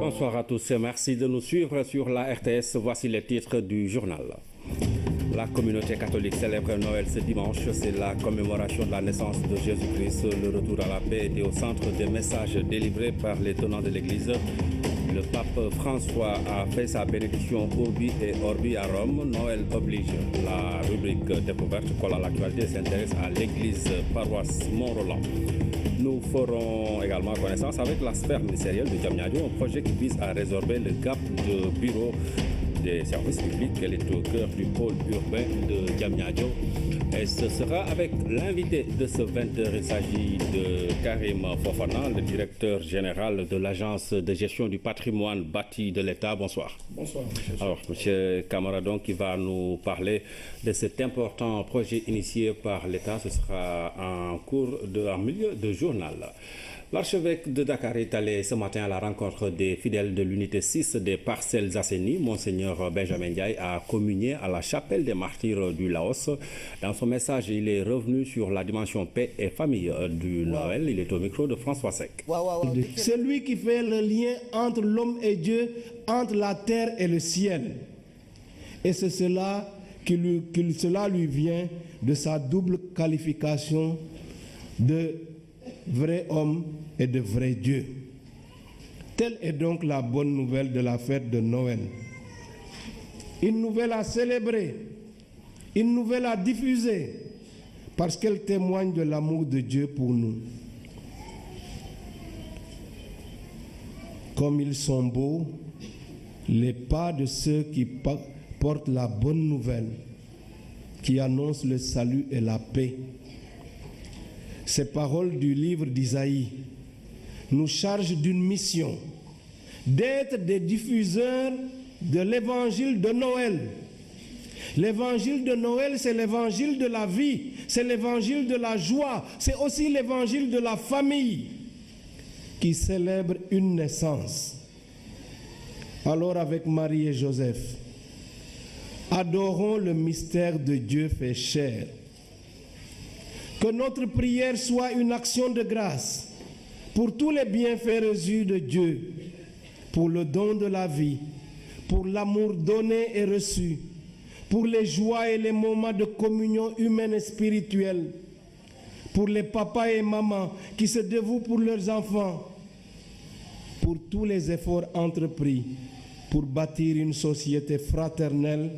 Bonsoir à tous et merci de nous suivre sur la RTS. Voici les titres du journal. La communauté catholique célèbre Noël ce dimanche. C'est la commémoration de la naissance de Jésus-Christ. Le retour à la paix était au centre des messages délivrés par les tenants de l'Église. Le pape François a fait sa bénédiction Urbi et Orbi à Rome. Noël oblige. La rubrique découverte colle à l'actualité s'intéresse à l'église paroisse Mont-Roland. Nous ferons également connaissance avec la sphère ministérielle de Diamniadio, un projet qui vise à résorber le gap de bureau des services publics. Elle est au cœur du pôle urbain de Diamniadio. Et ce sera avec l'invité de ce 20h. Il s'agit de Karim Fofana, le directeur général de l'Agence de gestion du patrimoine bâti de l'État. Bonsoir. Bonsoir. Alors, M. Camara, donc, qui va nous parler de cet important projet initié par l'État. Ce sera en milieu de journal. L'archevêque de Dakar est allé ce matin à la rencontre des fidèles de l'unité 6 des Parcelles Assainies. Monseigneur Benjamin Ndiaye a communié à la chapelle des martyrs du Laos. Dans son message, il est revenu sur la dimension paix et famille du Noël. Il est au micro de François Seck. C'est lui qui fait le lien entre l'homme et Dieu, entre la terre et le ciel. Et c'est cela cela lui vient de sa double qualification de vrai homme et de vrai Dieu. Telle est donc la bonne nouvelle de la fête de Noël. Une nouvelle à célébrer, une nouvelle à diffuser, parce qu'elle témoigne de l'amour de Dieu pour nous. Comme ils sont beaux, les pas de ceux qui portent la bonne nouvelle, qui annoncent le salut et la paix. Ces paroles du livre d'Isaïe nous chargent d'une mission, d'être des diffuseurs de l'évangile de Noël. L'évangile de Noël, c'est l'évangile de la vie, c'est l'évangile de la joie, c'est aussi l'évangile de la famille qui célèbre une naissance. Alors avec Marie et Joseph, adorons le mystère de Dieu fait chair. Que notre prière soit une action de grâce pour tous les bienfaits reçus de Dieu, pour le don de la vie, pour l'amour donné et reçu, pour les joies et les moments de communion humaine et spirituelle, pour les papas et mamans qui se dévouent pour leurs enfants, pour tous les efforts entrepris pour bâtir une société fraternelle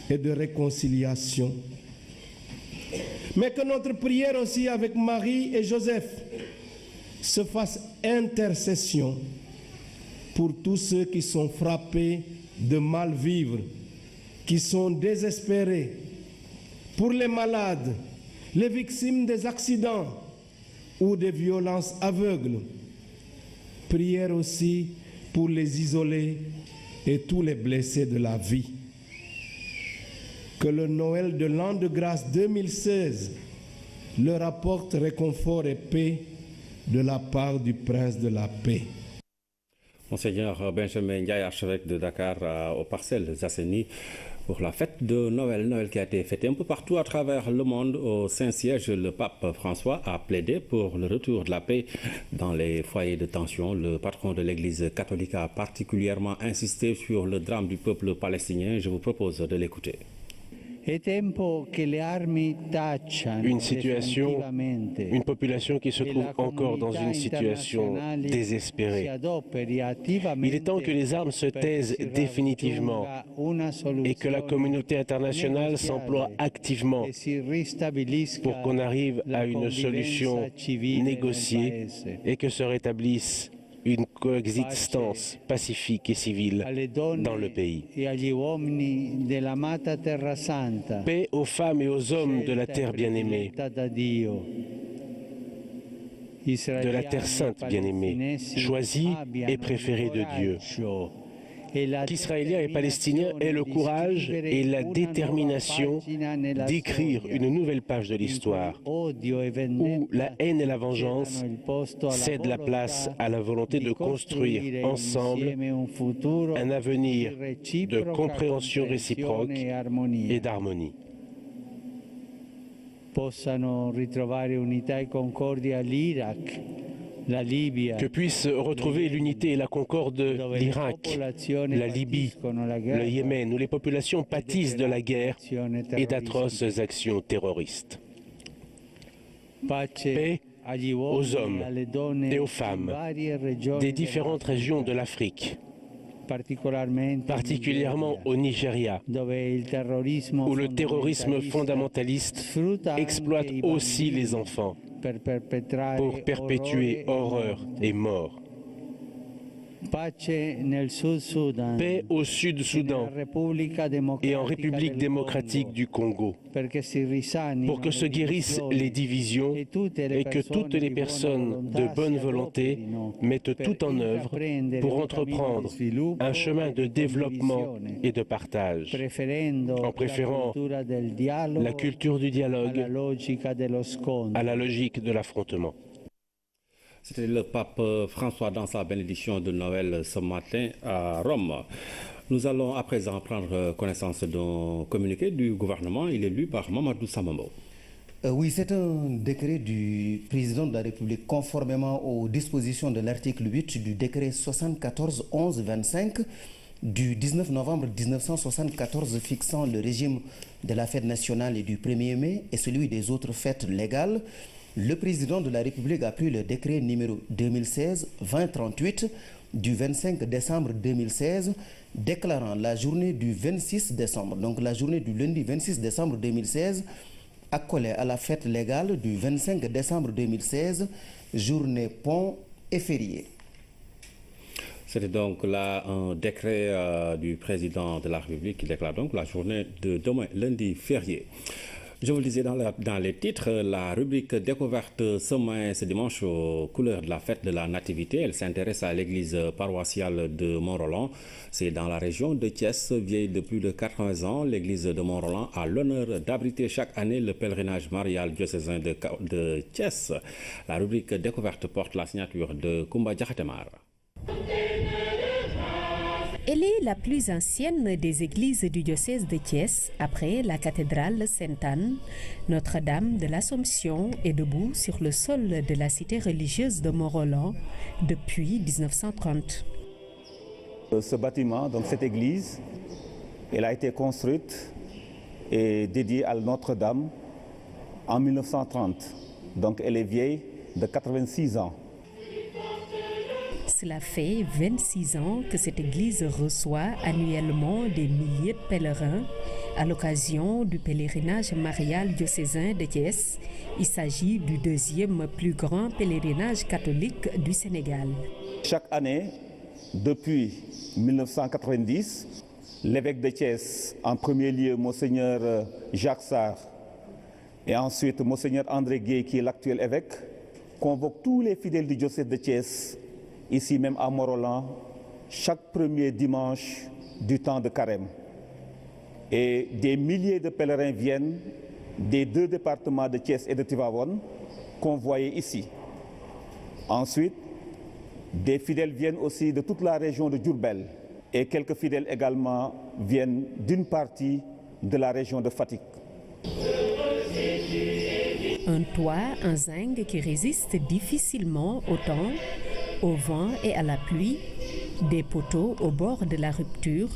et de réconciliation. Mais que notre prière aussi avec Marie et Joseph se fasse intercession pour tous ceux qui sont frappés de mal vivre, qui sont désespérés, pour les malades, les victimes des accidents ou des violences aveugles. Prière aussi pour les isolés et tous les blessés de la vie. Que le Noël de l'an de grâce 2016 leur apporte réconfort et paix de la part du Prince de la paix. Monseigneur Benjamin Ndiaye, archevêque de Dakar, aux Parcelles Assainies, pour la fête de Noël. Noël qui a été fêtée un peu partout à travers le monde. Au Saint-Siège, le pape François a plaidé pour le retour de la paix dans les foyers de tension. Le patron de l'Église catholique a particulièrement insisté sur le drame du peuple palestinien. Je vous propose de l'écouter. Une population qui se trouve encore dans une situation désespérée. Il est temps que les armes se taisent définitivement et que la communauté internationale s'emploie activement pour qu'on arrive à une solution négociée et que se rétablisse une coexistence pacifique et civile dans le pays. Paix aux femmes et aux hommes de la terre bien-aimée, de la terre sainte bien-aimée, choisie et préférée de Dieu. Qu'Israéliens et Palestiniens aient le courage et la détermination d'écrire une nouvelle page de l'histoire, où la haine et la vengeance cèdent la place à la volonté de construire ensemble un avenir de compréhension réciproque et d'harmonie. Possano ritrovare unità e concordia l'Iraq, que puisse retrouver l'unité et la concorde l'Irak, la Libye, le Yémen, où les populations pâtissent de la guerre et d'atroces actions terroristes. Paix aux hommes et aux femmes des différentes régions de l'Afrique, particulièrement au Nigeria, où le terrorisme fondamentaliste exploite aussi les enfants pour perpétuer horreur et mort. Paix au Sud-Soudan et en République démocratique du Congo, pour que se guérissent les divisions et que toutes les personnes de bonne volonté mettent tout en œuvre pour entreprendre un chemin de développement et de partage, en préférant la culture du dialogue à la logique de l'affrontement. C'était le pape François dans sa bénédiction de Noël ce matin à Rome. Nous allons à présent prendre connaissance d'un communiqué du gouvernement. Il est lu par Mamadou Samambo. Oui, c'est un décret du président de la République conformément aux dispositions de l'article 8 du décret 74-11-25 du 19 novembre 1974 fixant le régime de la fête nationale et du 1er mai et celui des autres fêtes légales. Le président de la République a pris le décret numéro 2016-2038 du 25 décembre 2016 déclarant la journée du 26 décembre, donc la journée du lundi 26 décembre 2016, accolée à la fête légale du 25 décembre 2016, journée pont et férié. C'était donc là un décret du président de la République qui déclare donc la journée de demain, lundi férié. Je vous le disais dans les titres, la rubrique découverte ce dimanche aux couleurs de la fête de la Nativité. Elle s'intéresse à l'église paroissiale de Mont-Roland. C'est dans la région de Thiès, vieille de plus de 80 ans. L'église de Mont-Roland a l'honneur d'abriter chaque année le pèlerinage marial diocésain de Thiès. La rubrique découverte porte la signature de Koumba Diakhatemar. Elle est la plus ancienne des églises du diocèse de Thiès, après la cathédrale Sainte-Anne. Notre-Dame de l'Assomption est debout sur le sol de la cité religieuse de Mont-Roland depuis 1930. Ce bâtiment, donc cette église, elle a été construite et dédiée à Notre-Dame en 1930. Donc elle est vieille de 86 ans. Cela fait 26 ans que cette église reçoit annuellement des milliers de pèlerins à l'occasion du pèlerinage marial diocésain de Thiès. Il s'agit du deuxième plus grand pèlerinage catholique du Sénégal. Chaque année, depuis 1990, l'évêque de Thiès, en premier lieu Monseigneur Jacques Sarr, et ensuite Monseigneur André Gueye, qui est l'actuel évêque, convoque tous les fidèles du diocèse de Thiès, ici même à Mont-Roland, chaque premier dimanche du temps de carême. Et des milliers de pèlerins viennent des deux départements de Thiès et de Tivaouane, convoyés ici. Ensuite, des fidèles viennent aussi de toute la région de Diourbel. Et quelques fidèles également viennent d'une partie de la région de Fatick. Un toit en zinc qui résiste difficilement au temps, au vent et à la pluie, des poteaux au bord de la rupture,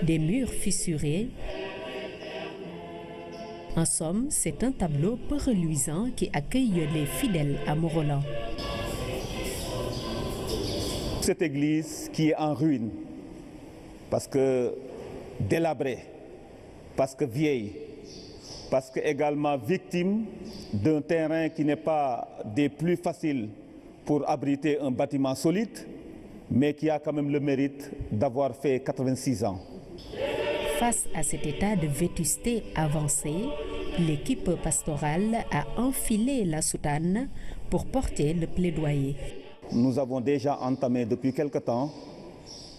des murs fissurés. En somme, c'est un tableau peu reluisant qui accueille les fidèles à Mont-Roland. Cette église qui est en ruine, parce que délabrée, parce que vieille, parce que également victime d'un terrain qui n'est pas des plus faciles pour abriter un bâtiment solide, mais qui a quand même le mérite d'avoir fait 86 ans. Face à cet état de vétusté avancée, l'équipe pastorale a enfilé la soutane pour porter le plaidoyer. Nous avons déjà entamé depuis quelque temps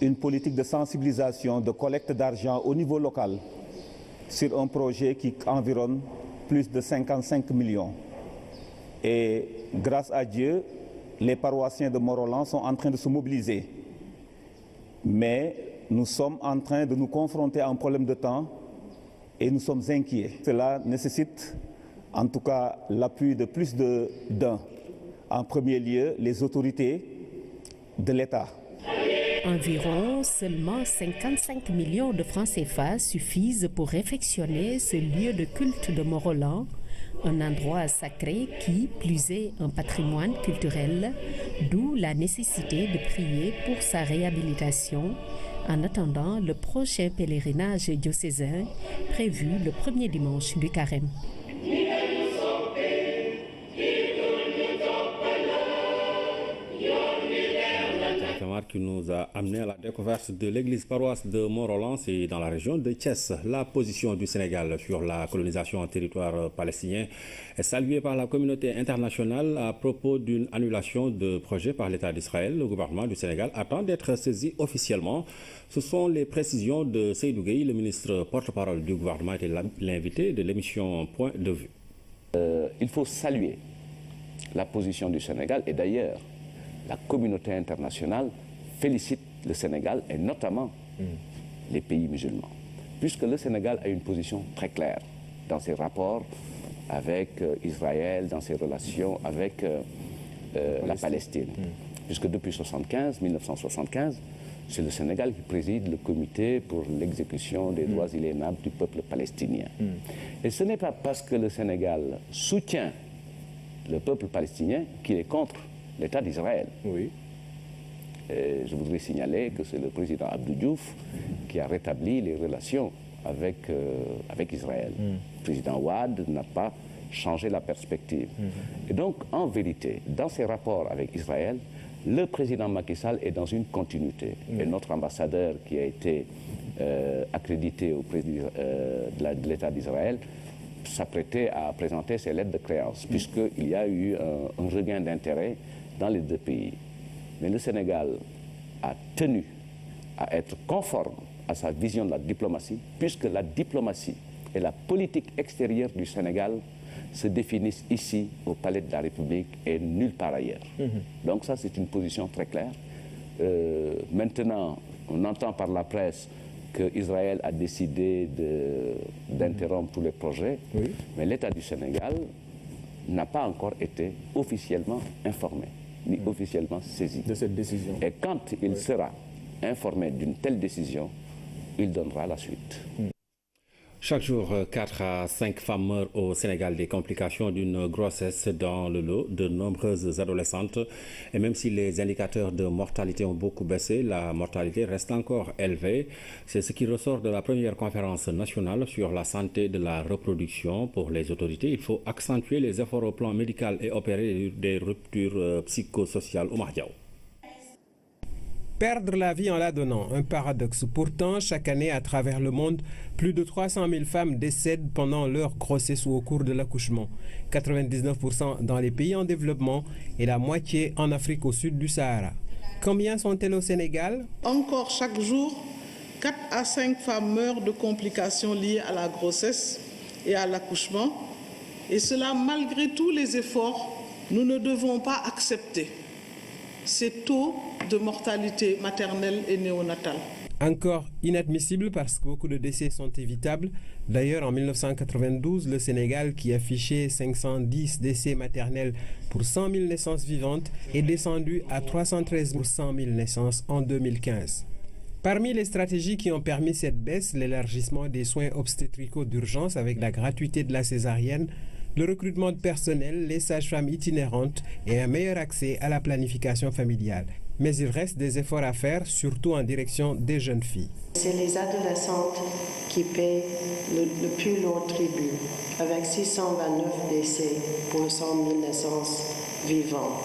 une politique de sensibilisation, de collecte d'argent au niveau local sur un projet qui environne plus de 55 millions. Et grâce à Dieu, les paroissiens de Mont-Roland sont en train de se mobiliser. Mais nous sommes en train de nous confronter à un problème de temps et nous sommes inquiets. Cela nécessite en tout cas l'appui de plus d'un en premier lieu les autorités de l'État. Environ seulement 55 millions de francs CFA suffisent pour réfectionner ce lieu de culte de Mont-Roland, un endroit sacré qui, plus est, un patrimoine culturel, d'où la nécessité de prier pour sa réhabilitation en attendant le prochain pèlerinage diocésain prévu le premier dimanche du Carême. Qui nous a amené à la découverte de l'église paroisse de Mont-Roland, c'est dans la région de Thiès. La position du Sénégal sur la colonisation en territoire palestinien est saluée par la communauté internationale à propos d'une annulation de projet par l'État d'Israël. Le gouvernement du Sénégal attend d'être saisi officiellement. Ce sont les précisions de Seydou Gueye, le ministre porte-parole du gouvernement, était l'invité de l'émission Point de vue. Il faut saluer la position du Sénégal et d'ailleurs la communauté internationale félicite le Sénégal et notamment les pays musulmans, puisque le Sénégal a une position très claire dans ses rapports avec Israël, dans ses relations avec la Palestine. Puisque depuis 1975, c'est le Sénégal qui préside le comité pour l'exécution des droits inaliénables du peuple palestinien. Et ce n'est pas parce que le Sénégal soutient le peuple palestinien qu'il est contre l'État d'Israël. Oui. Et je voudrais signaler que c'est le président Abdou Diouf qui a rétabli les relations avec Israël. Le président Ouad n'a pas changé la perspective. Et donc, en vérité, dans ses rapports avec Israël, le président Macky Sall est dans une continuité. Et notre ambassadeur qui a été accrédité au président de l'État d'Israël s'apprêtait à présenter ses lettres de créance, puisqu'il y a eu un regain d'intérêt dans les deux pays. Mais le Sénégal a tenu à être conforme à sa vision de la diplomatie, puisque la diplomatie et la politique extérieure du Sénégal se définissent ici, au Palais de la République, et nulle part ailleurs. Donc ça, c'est une position très claire. Maintenant, on entend par la presse qu'Israël a décidé d'interrompre tous les projets, mais l'État du Sénégal n'a pas encore été officiellement informé, ni officiellement saisi de cette décision. Et quand il sera informé d'une telle décision, il donnera la suite. Chaque jour, 4 à 5 femmes meurent au Sénégal des complications d'une grossesse dans le lot de nombreuses adolescentes. Et même si les indicateurs de mortalité ont beaucoup baissé, la mortalité reste encore élevée. C'est ce qui ressort de la première conférence nationale sur la santé de la reproduction. Pour les autorités, il faut accentuer les efforts au plan médical et opérer des ruptures psychosociales. Oumar Diaw. Perdre la vie en la donnant, un paradoxe. Pourtant, chaque année, à travers le monde, plus de 300 000 femmes décèdent pendant leur grossesse ou au cours de l'accouchement. 99% dans les pays en développement et la moitié en Afrique au sud du Sahara. Combien sont-elles au Sénégal? Encore chaque jour, 4 à 5 femmes meurent de complications liées à la grossesse et à l'accouchement. Et cela, malgré tous les efforts, nous ne devons pas accepter ces taux de mortalité maternelle et néonatale. Encore inadmissible parce que beaucoup de décès sont évitables. D'ailleurs, en 1992, le Sénégal, qui affichait 510 décès maternels pour 100 000 naissances vivantes, est descendu à 313 pour 100 000 naissances en 2015. Parmi les stratégies qui ont permis cette baisse, l'élargissement des soins obstétricaux d'urgence avec la gratuité de la césarienne, le recrutement de personnel, les sages-femmes itinérantes et un meilleur accès à la planification familiale. Mais il reste des efforts à faire, surtout en direction des jeunes filles. C'est les adolescentes qui paient le plus lourd tribut, avec 629 décès pour 100 000 naissances vivantes.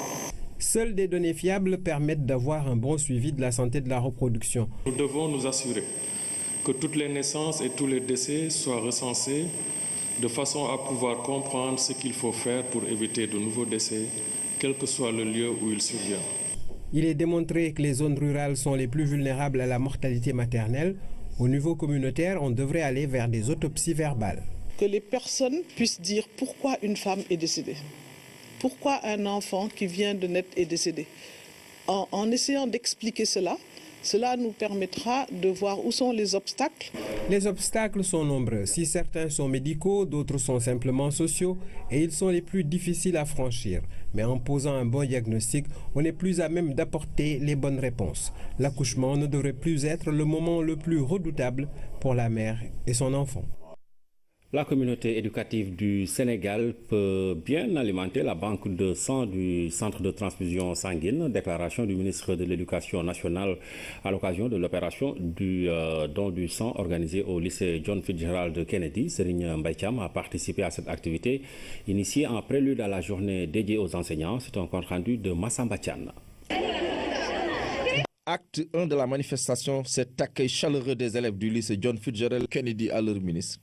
Seules des données fiables permettent d'avoir un bon suivi de la santé de la reproduction. Nous devons nous assurer que toutes les naissances et tous les décès soient recensés de façon à pouvoir comprendre ce qu'il faut faire pour éviter de nouveaux décès, quel que soit le lieu où ils surviennent. Il est démontré que les zones rurales sont les plus vulnérables à la mortalité maternelle. Au niveau communautaire, on devrait aller vers des autopsies verbales. Que les personnes puissent dire pourquoi une femme est décédée. Pourquoi un enfant qui vient de naître est décédé. En essayant d'expliquer cela, Cela nous permettra de voir où sont les obstacles. Les obstacles sont nombreux. Si certains sont médicaux, d'autres sont simplement sociaux et ils sont les plus difficiles à franchir. Mais en posant un bon diagnostic, on est plus à même d'apporter les bonnes réponses. L'accouchement ne devrait plus être le moment le plus redoutable pour la mère et son enfant. La communauté éducative du Sénégal peut bien alimenter la banque de sang du centre de transfusion sanguine. Déclaration du ministre de l'Éducation nationale à l'occasion de l'opération du don du sang organisée au lycée John Fitzgerald Kennedy. Serigne Mbaye Thiam a participé à cette activité initiée en prélude à la journée dédiée aux enseignants. C'est un compte rendu de Massamba Thian. Acte 1 de la manifestation, cet accueil chaleureux des élèves du lycée John Fitzgerald Kennedy à leur ministre.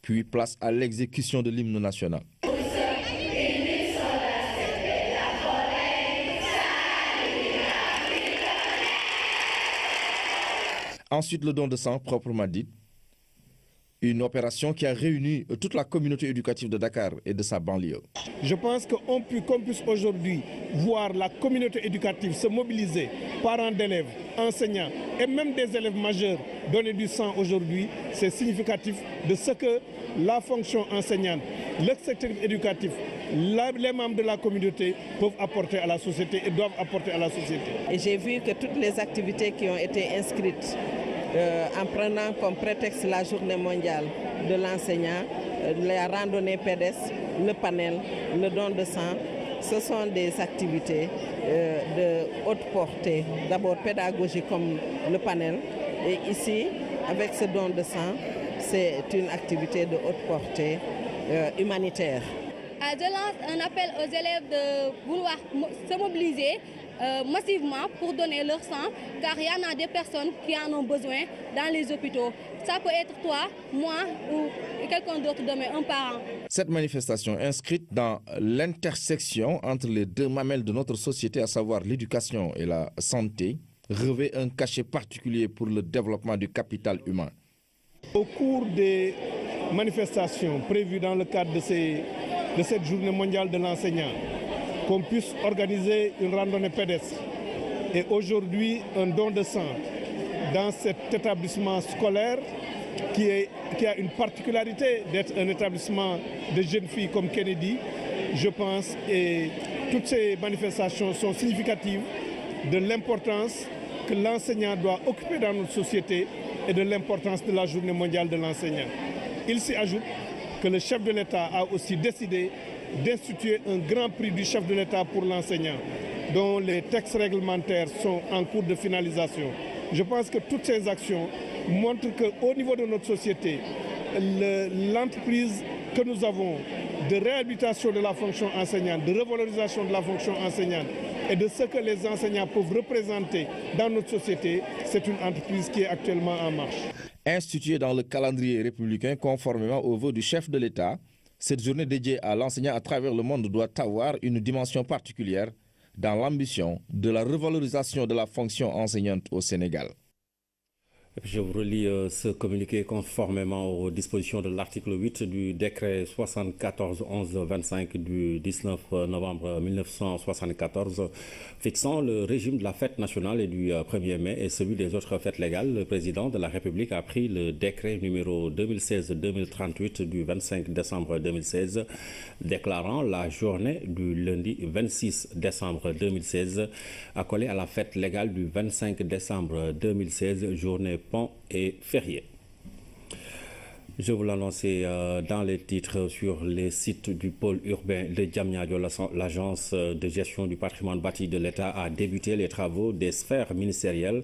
Puis place à l'exécution de l'hymne national. Ensuite, le don de sang, proprement dit. Une opération qui a réuni toute la communauté éducative de Dakar et de sa banlieue. Je pense qu'on puisse aujourd'hui voir la communauté éducative se mobiliser, parents d'élèves, enseignants et même des élèves majeurs donner du sang aujourd'hui. C'est significatif de ce que la fonction enseignante, le secteur éducatif, les membres de la communauté peuvent apporter à la société et doivent apporter à la société. Et j'ai vu que toutes les activités qui ont été inscrites en prenant comme prétexte la journée mondiale de l'enseignant, la randonnée pédestre, le panel, le don de sang, ce sont des activités de haute portée, d'abord pédagogique comme le panel, et ici, avec ce don de sang, c'est une activité de haute portée humanitaire. Je lance un appel aux élèves de vouloir se mobiliser massivement pour donner leur sang, car il y en a des personnes qui en ont besoin dans les hôpitaux. Ça peut être toi, moi ou quelqu'un d'autre demain, un parent. Cette manifestation inscrite dans l'intersection entre les deux mamelles de notre société, à savoir l'éducation et la santé, revêt un cachet particulier pour le développement du capital humain. Au cours des manifestations prévues dans le cadre de cette journée mondiale de l'enseignant, qu'on puisse organiser une randonnée pédestre et aujourd'hui un don de sang dans cet établissement scolaire qui a une particularité d'être un établissement de jeunes filles comme Kennedy, je pense, et toutes ces manifestations sont significatives de l'importance que l'enseignant doit occuper dans notre société et de l'importance de la journée mondiale de l'enseignant. Il s'y ajoute que le chef de l'État a aussi décidé d'instituer un grand prix du chef de l'État pour l'enseignant, dont les textes réglementaires sont en cours de finalisation. Je pense que toutes ces actions montrent qu'au niveau de notre société, l'entreprise que nous avons de réhabilitation de la fonction enseignante, de revalorisation de la fonction enseignante et de ce que les enseignants peuvent représenter dans notre société, c'est une entreprise qui est actuellement en marche. Instituée dans le calendrier républicain conformément aux vœux du chef de l'État, cette journée dédiée à l'enseignant à travers le monde doit avoir une dimension particulière dans l'ambition de la revalorisation de la fonction enseignante au Sénégal. Je vous relis ce communiqué conformément aux dispositions de l'article 8 du décret 74-11-25 du 19 novembre 1974 fixant le régime de la fête nationale et du 1er mai et celui des autres fêtes légales. Le président de la République a pris le décret numéro 2016-2038 du 25 décembre 2016 déclarant la journée du lundi 26 décembre 2016 accolée à la fête légale du 25 décembre 2016, journée pont et férié. Je vous l'annonçais dans les titres sur les sites du pôle urbain de Diamniadio. L'agence de gestion du patrimoine bâti de l'État a débuté les travaux des sphères ministérielles.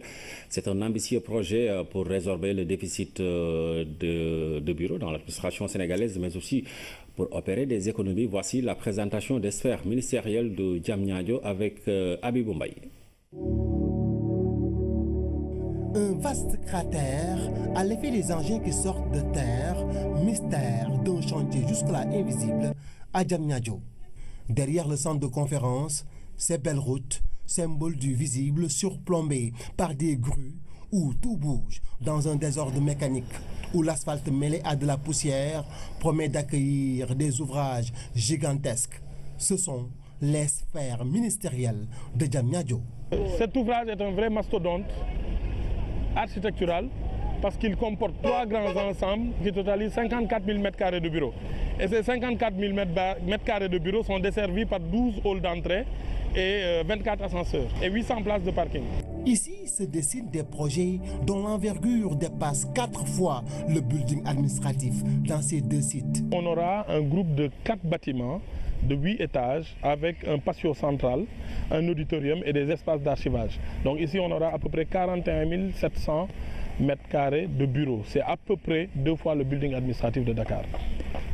C'est un ambitieux projet pour résorber le déficit de bureaux dans l'administration sénégalaise, mais aussi pour opérer des économies. Voici la présentation des sphères ministérielles de Diamniadio avec Abibou Mbaye. Un vaste cratère à l'effet des engins qui sortent de terre, mystère d'un chantier jusque-là invisible à Diamniadio. Derrière le centre de conférence, ces belles routes, symboles du visible surplombées par des grues où tout bouge dans un désordre mécanique, où l'asphalte mêlé à de la poussière promet d'accueillir des ouvrages gigantesques. Ce sont les sphères ministérielles de Diamniadio. Cet ouvrage est un vrai mastodonte architectural parce qu'il comporte 3 grands ensembles qui totalisent 54 000 m² de bureaux. Et ces 54 000 m² de bureaux sont desservis par 12 halls d'entrée et 24 ascenseurs et 800 places de parking. Ici se dessinent des projets dont l'envergure dépasse 4 fois le building administratif dans ces 2 sites. On aura un groupe de 4 bâtiments de 8 étages avec un patio central, un auditorium et des espaces d'archivage. Donc ici on aura à peu près 41 700 m² de bureaux. C'est à peu près 2 fois le building administratif de Dakar.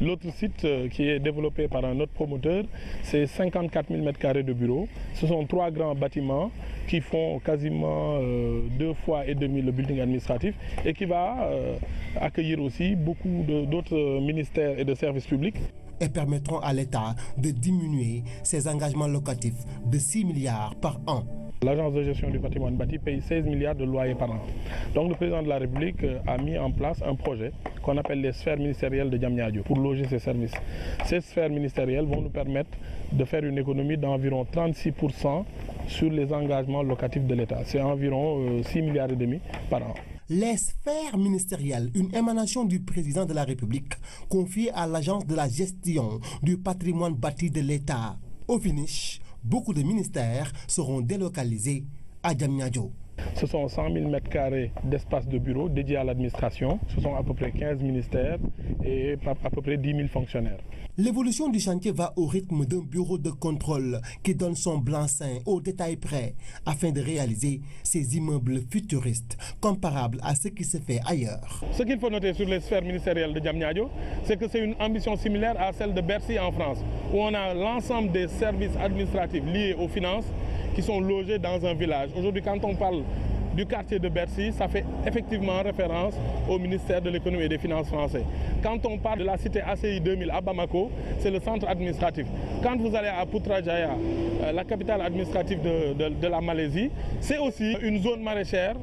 L'autre site qui est développé par un autre promoteur, c'est 54 000 m² de bureaux. Ce sont 3 grands bâtiments qui font quasiment 2 fois et demi le building administratif et qui va accueillir aussi beaucoup d'autres ministères et de services publics. Et permettront à l'État de diminuer ses engagements locatifs de 6 milliards par an. L'agence de gestion du patrimoine bâti paye 16 milliards de loyers par an. Donc le président de la République a mis en place un projet qu'on appelle les sphères ministérielles de Diamniadio pour loger ces services. Ces sphères ministérielles vont nous permettre de faire une économie d'environ 36% sur les engagements locatifs de l'État. C'est environ 6 milliards et demi par an. Les sphères ministérielles, une émanation du président de la République, confiée à l'agence de la gestion du patrimoine bâti de l'État. Au finish, beaucoup de ministères seront délocalisés à Diamniadio. Ce sont 100 000 m² d'espace de bureau dédiés à l'administration. Ce sont à peu près 15 ministères et à peu près 10 000 fonctionnaires. L'évolution du chantier va au rythme d'un bureau de contrôle qui donne son blanc-seing au détail près afin de réaliser ces immeubles futuristes comparables à ce qui se fait ailleurs. Ce qu'il faut noter sur les sphères ministérielles de Diamniadio, c'est que c'est une ambition similaire à celle de Bercy en France, où on a l'ensemble des services administratifs liés aux finances qui sont logés dans un village. Aujourd'hui, quand on parle du quartier de Bercy, ça fait effectivement référence au ministère de l'économie et des finances français. Quand on parle de la cité ACI 2000 à Bamako, c'est le centre administratif. Quand vous allez à Putrajaya, la capitale administrative de la Malaisie, c'est aussi une zone maraîchère,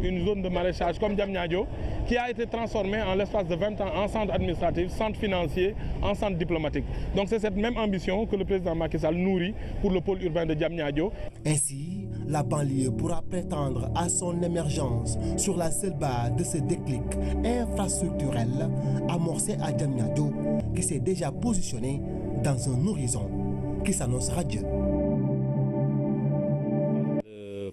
une zone de maraîchage comme Diamniadio, qui a été transformée en l'espace de 20 ans en centre administratif, centre financier, en centre diplomatique. Donc c'est cette même ambition que le président Macky Sall nourrit pour le pôle urbain de Diamniadio. Ainsi, la banlieue pourra prétendre à son émergence sur la seule base de ce déclic infrastructurel amorcé à Diamniadio, qui s'est déjà positionné dans un horizon qui s'annonce radieux.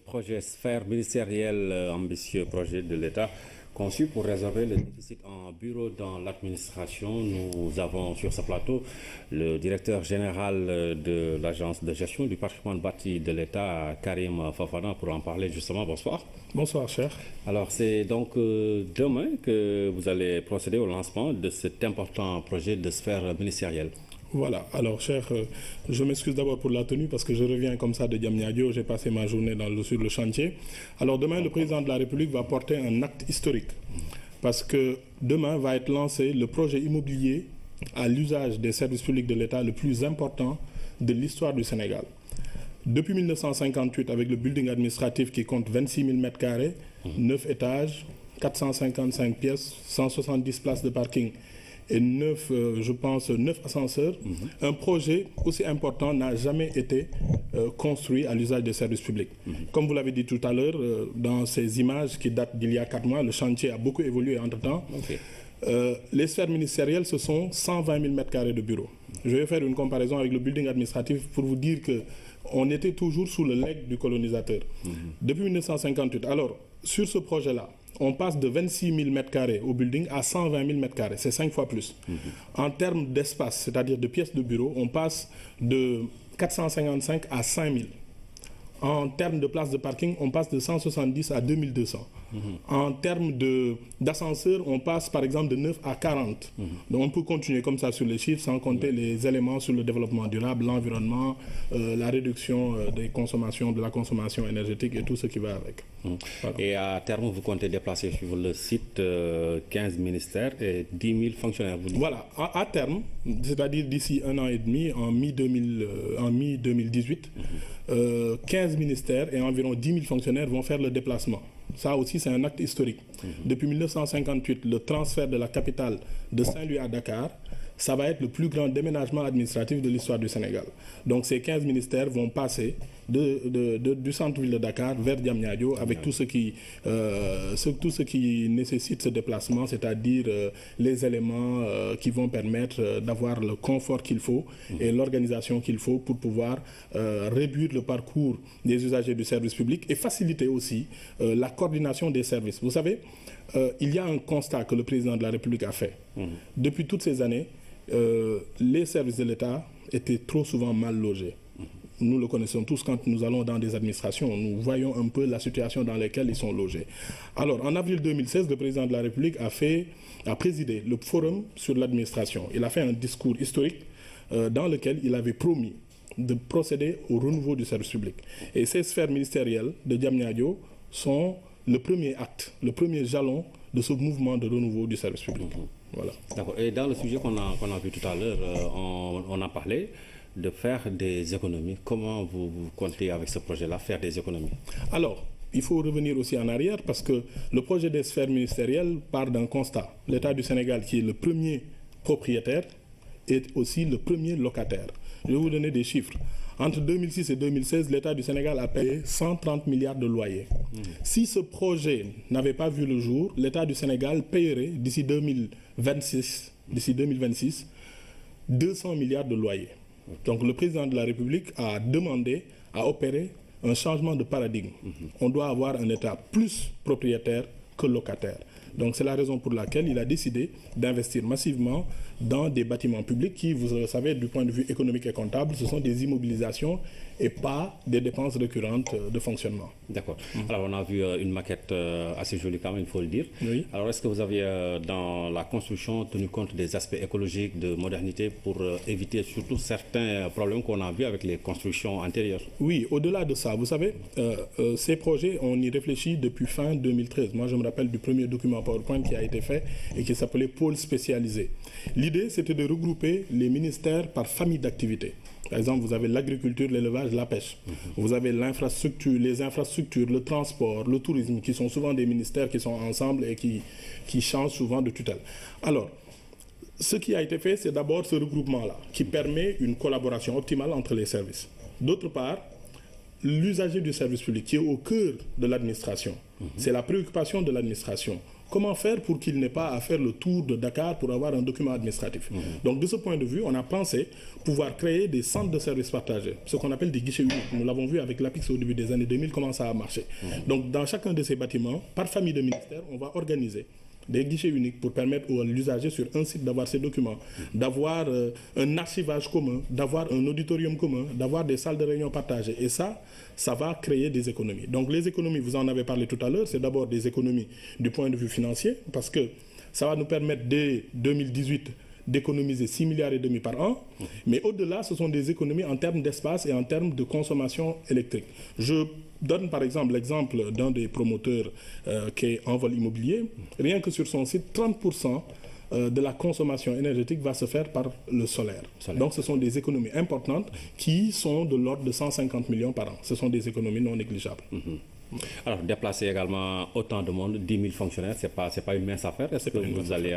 Projet sphère ministérielle, ambitieux projet de l'État conçu pour résorber le déficit en bureau dans l'administration. Nous avons sur ce plateau le directeur général de l'agence de gestion du patrimoine bâti de l'État, Karim Fofana, pour en parler justement. Bonsoir. Bonsoir, cher. Alors c'est donc demain que vous allez procéder au lancement de cet important projet de sphère ministérielle. Voilà, alors cher, je m'excuse d'abord pour la tenue parce que je reviens comme ça de Diamniadio, j'ai passé ma journée sur le chantier. Alors demain, le président de la République va porter un acte historique parce que demain va être lancé le projet immobilier à l'usage des services publics de l'État le plus important de l'histoire du Sénégal. Depuis 1958, avec le building administratif qui compte 26 000 m², 9 étages, 455 pièces, 170 places de parking et 9 ascenseurs, un projet aussi important n'a jamais été construit à l'usage des services publics. Comme vous l'avez dit tout à l'heure, dans ces images qui datent d'il y a 4 mois, le chantier a beaucoup évolué entre-temps. Les sphères ministérielles, ce sont 120 000 m² de bureaux. Je vais faire une comparaison avec le building administratif pour vous dire qu'on était toujours sous le legs du colonisateur. Depuis 1958. Alors, sur ce projet-là, on passe de 26 000 m² au building à 120 000 m². C'est 5 fois plus. En termes d'espace, c'est-à-dire de pièces de bureau, on passe de 455 à 5 000. En termes de places de parking, on passe de 170 à 2200. En termes d'ascenseurs, on passe par exemple de 9 à 40. Donc on peut continuer comme ça sur les chiffres sans compter les éléments sur le développement durable, l'environnement, la réduction des consommations, de la consommation énergétique et tout ce qui va avec. Voilà. Et à terme, vous comptez déplacer sur le site 15 ministères et 10 000 fonctionnaires. Voilà, à terme, c'est-à-dire d'ici 1 an et demi, en mi-2018, 15 ministères et environ 10 000 fonctionnaires vont faire le déplacement. Ça aussi, c'est un acte historique. Depuis 1958, le transfert de la capitale de Saint-Louis à Dakar, ça va être le plus grand déménagement administratif de l'histoire du Sénégal. Donc ces 15 ministères vont passer du centre-ville de Dakar vers Diamniadio avec tout ce qui nécessite ce déplacement, c'est-à-dire les éléments qui vont permettre d'avoir le confort qu'il faut et l'organisation qu'il faut pour pouvoir réduire le parcours des usagers du service public et faciliter aussi la coordination des services. Vous savez, il y a un constat que le président de la République a fait. Depuis toutes ces années, les services de l'État étaient trop souvent mal logés. Nous le connaissons tous quand nous allons dans des administrations. Nous voyons un peu la situation dans laquelle ils sont logés. Alors, en avril 2016, le président de la République a présidé le forum sur l'administration. Il a fait un discours historique dans lequel il avait promis de procéder au renouveau du service public. Et ces sphères ministérielles de Diamniadio sont le premier acte, le premier jalon de ce mouvement de renouveau du service public. Voilà. D'accord. Et dans le sujet qu'on a vu tout à l'heure, on a parlé de faire des économies. Comment vous comptez avec ce projet-là faire des économies? Alors, il faut revenir aussi en arrière parce que le projet des sphères ministérielles part d'un constat. L'État du Sénégal, qui est le premier propriétaire, est aussi le premier locataire. Je vais vous donner des chiffres. Entre 2006 et 2016, l'État du Sénégal a payé 130 milliards de loyers. Si ce projet n'avait pas vu le jour, l'État du Sénégal payerait d'ici 2026, 200 milliards de loyers. Donc le président de la République a demandé à opérer un changement de paradigme. On doit avoir un État plus propriétaire que locataire. Donc c'est la raison pour laquelle il a décidé d'investir massivement dans des bâtiments publics qui, vous le savez, du point de vue économique et comptable, ce sont des immobilisations et pas des dépenses récurrentes de fonctionnement. D'accord. Alors on a vu une maquette assez jolie quand même, il faut le dire. Oui. Alors est-ce que vous aviez dans la construction tenu compte des aspects écologiques, de modernité pour éviter surtout certains problèmes qu'on a vus avec les constructions antérieures? Oui, au-delà de ça, vous savez, ces projets, on y réfléchit depuis fin 2013. Moi je me rappelle du premier document PowerPoint qui a été fait et qui s'appelait Pôle spécialisé. L'idée, c'était de regrouper les ministères par famille d'activités. Par exemple, vous avez l'agriculture, l'élevage, la pêche. Vous avez l'infrastructure, les infrastructures, le transport, le tourisme, qui sont souvent des ministères qui sont ensemble et qui changent souvent de tutelle. Alors, ce qui a été fait, c'est d'abord ce regroupement-là, qui permet une collaboration optimale entre les services. D'autre part, l'usager du service public, qui est au cœur de l'administration. C'est la préoccupation de l'administration. Comment faire pour qu'il n'ait pas à faire le tour de Dakar pour avoir un document administratif? Donc de ce point de vue, on a pensé pouvoir créer des centres de services partagés, ce qu'on appelle des guichets uniques. Nous l'avons vu avec l'APIX au début des années 2000, comment ça a marché. Donc dans chacun de ces bâtiments, par famille de ministères, on va organiser des guichets uniques pour permettre à l'usager sur un site d'avoir ces documents, d'avoir un archivage commun, d'avoir un auditorium commun, d'avoir des salles de réunion partagées. Et ça va créer des économies. Donc les économies, vous en avez parlé tout à l'heure, c'est d'abord des économies du point de vue financier, parce que ça va nous permettre dès 2018 d'économiser 6,5 milliards par an. Mais au-delà, ce sont des économies en termes d'espace et en termes de consommation électrique. Je donne par exemple l'exemple d'un des promoteurs qui est Envol Immobilier. Rien que sur son site, 30% de la consommation énergétique va se faire par le solaire. Donc ce sont des économies importantes qui sont de l'ordre de 150 millions par an. Ce sont des économies non négligeables. Alors, déplacer également autant de monde, 10 000 fonctionnaires, ce n'est pas une mince affaire. Est-ce que vous allez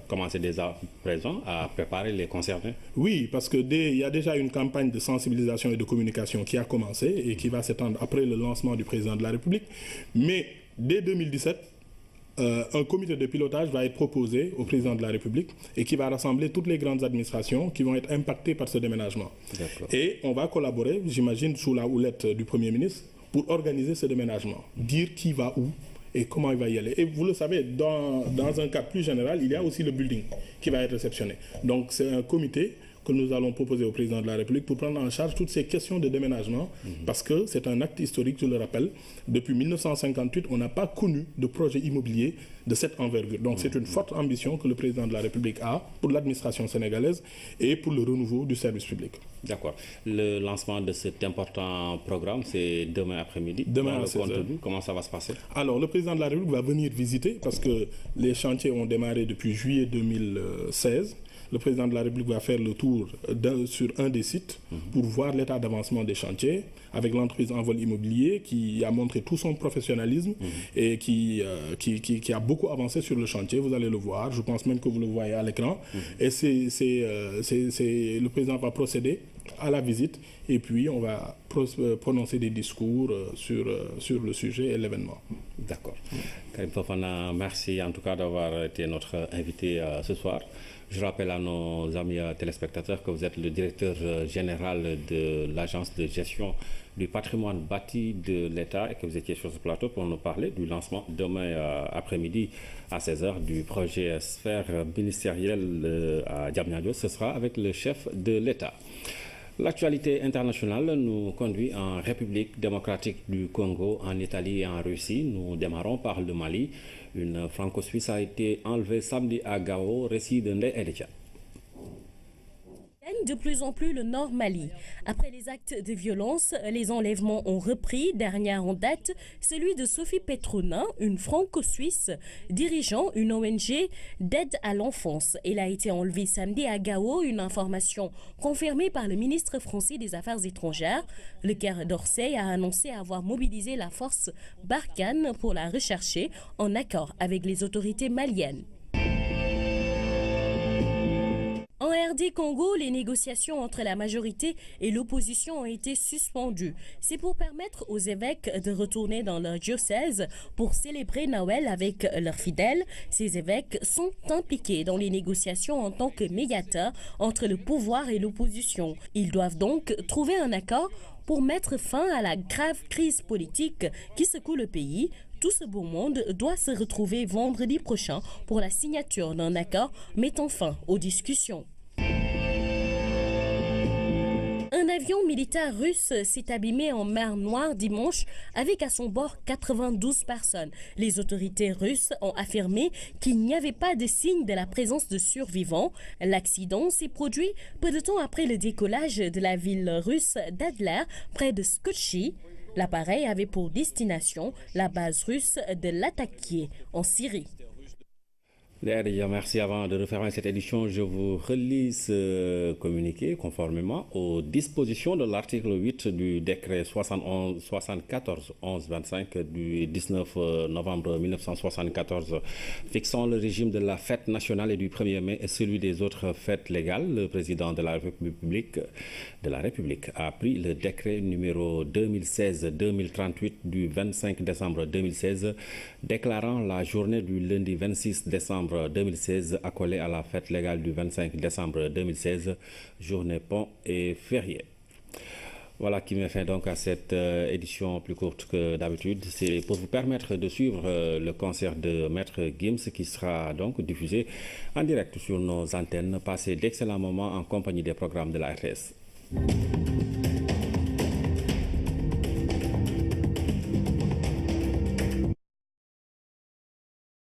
commencer dès à présent à préparer les concernés? Oui, parce qu'il y a déjà une campagne de sensibilisation et de communication qui a commencé et qui va s'étendre après le lancement du président de la République. Mais dès 2017, un comité de pilotage va être proposé au président de la République et qui va rassembler toutes les grandes administrations qui vont être impactées par ce déménagement. Et on va collaborer, j'imagine, sous la houlette du Premier ministre, pour organiser ce déménagement, dire qui va où et comment il va y aller. Et vous le savez, dans un cas plus général, il y a aussi le building qui va être réceptionné. Donc c'est un comité que nous allons proposer au président de la République pour prendre en charge toutes ces questions de déménagement, parce que c'est un acte historique, je le rappelle. Depuis 1958, on n'a pas connu de projet immobilier de cette envergure. Donc c'est une forte ambition que le président de la République a pour l'administration sénégalaise et pour le renouveau du service public. D'accord. Le lancement de cet important programme, c'est demain après-midi. Demain à 16h. Comment ça va se passer? Alors, le président de la République va venir visiter parce que les chantiers ont démarré depuis juillet 2016. le président de la République va faire le tour sur un des sites pour voir l'état d'avancement des chantiers avec l'entreprise Envol Immobilier qui a montré tout son professionnalisme et qui a beaucoup avancé sur le chantier. Vous allez le voir, je pense même que vous le voyez à l'écran. Et le président va procéder à la visite et puis on va prononcer des discours sur le sujet et l'événement. D'accord. Karim Fofana, merci en tout cas d'avoir été notre invité ce soir. Je rappelle à nos amis téléspectateurs que vous êtes le directeur général de l'agence de gestion du patrimoine bâti de l'État et que vous étiez sur ce plateau pour nous parler du lancement demain après-midi à 16h du projet Sphère ministérielle à Diamniadio. Ce sera avec le chef de l'État. L'actualité internationale nous conduit en République démocratique du Congo, en Italie et en Russie. Nous démarrons par le Mali. Une franco-suisse a été enlevée samedi à Gao, récit de Ndeye Editia. De plus en plus le Nord Mali. Après les actes de violence, les enlèvements ont repris. Dernière en date, celui de Sophie Petronin, une franco-suisse dirigeant une ONG d'aide à l'enfance. Elle a été enlevée samedi à Gao, une information confirmée par le ministre français des Affaires étrangères. Le Quai d'Orsay a annoncé avoir mobilisé la force Barkhane pour la rechercher en accord avec les autorités maliennes. En RD Congo, les négociations entre la majorité et l'opposition ont été suspendues. C'est pour permettre aux évêques de retourner dans leur diocèse pour célébrer Noël avec leurs fidèles. Ces évêques sont impliqués dans les négociations en tant que médiateurs entre le pouvoir et l'opposition. Ils doivent donc trouver un accord pour mettre fin à la grave crise politique qui secoue le pays. Tout ce beau monde doit se retrouver vendredi prochain pour la signature d'un accord mettant fin aux discussions. Un avion militaire russe s'est abîmé en mer Noire dimanche avec à son bord 92 personnes. Les autorités russes ont affirmé qu'il n'y avait pas de signe de la présence de survivants. L'accident s'est produit peu de temps après le décollage de la ville russe d'Adler près de Skotchi. L'appareil avait pour destination la base russe de Latakia en Syrie. Merci. Avant de refermer cette édition, je vous relis ce communiqué conformément aux dispositions de l'article 8 du décret 74-11-25 du 19 novembre 1974 fixant le régime de la fête nationale et du 1er mai et celui des autres fêtes légales. Le président de la République a pris le décret numéro 2016-2038 du 25 décembre 2016 déclarant la journée du lundi 26 décembre 2016 accolée à la fête légale du 25 décembre 2016, journée pont et férié. Voilà qui met fin donc à cette édition plus courte que d'habitude. C'est pour vous permettre de suivre le concert de Maître Gims qui sera donc diffusé en direct sur nos antennes. Passez d'excellents moments en compagnie des programmes de la RTS.